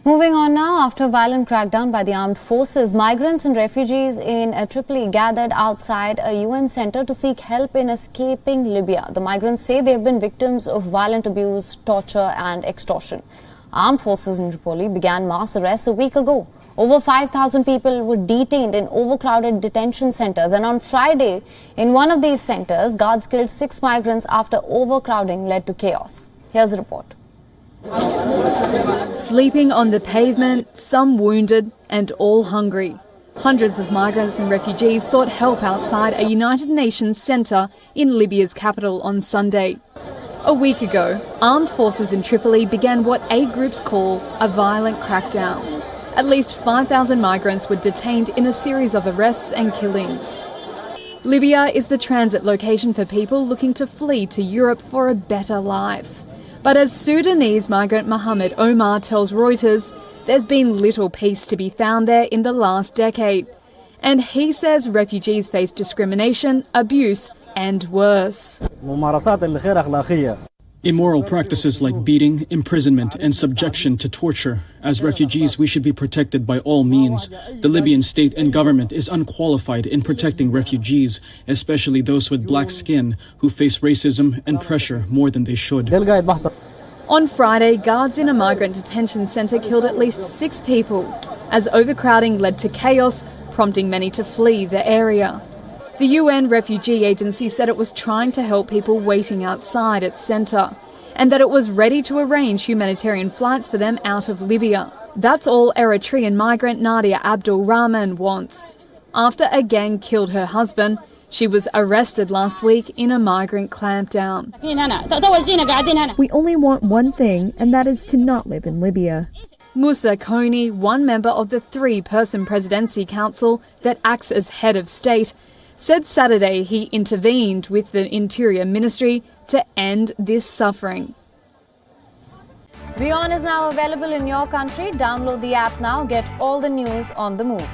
Moving on now, after a violent crackdown by the armed forces, migrants and refugees in Tripoli gathered outside a UN center to seek help in escaping Libya. The migrants say they have been victims of violent abuse, torture and extortion. Armed forces in Tripoli began mass arrests a week ago. Over 5,000 people were detained in overcrowded detention centers, and on Friday, in one of these centers, guards killed 6 migrants after overcrowding led to chaos. Here's a report. Sleeping on the pavement, some wounded and all hungry. Hundreds of migrants and refugees sought help outside a United Nations centre in Libya's capital on Sunday. A week ago, armed forces in Tripoli began what aid groups call a violent crackdown. At least 5,000 migrants were detained in a series of arrests and killings. Libya is the transit location for people looking to flee to Europe for a better life. But as Sudanese migrant Mohammed Omar tells Reuters, there's been little peace to be found there in the last decade. And he says refugees face discrimination, abuse and worse. Immoral practices like beating, imprisonment and subjection to torture. As refugees, we should be protected by all means. The Libyan state and government is unqualified in protecting refugees, especially those with black skin who face racism and pressure more than they should. On Friday, guards in a migrant detention centre killed at least 6 people, as overcrowding led to chaos, prompting many to flee the area. The UN Refugee Agency said it was trying to help people waiting outside its centre, and that it was ready to arrange humanitarian flights for them out of Libya. That's all Eritrean migrant Nadia Abdul Rahman wants. After a gang killed her husband, she was arrested last week in a migrant clampdown. We only want one thing, and that is to not live in Libya. Musa Kony, one member of the 3-person presidency council that acts as head of state, said Saturday he intervened with the Interior Ministry to end this suffering. WION is now available in your country. Download the app now. Get all the news on the move.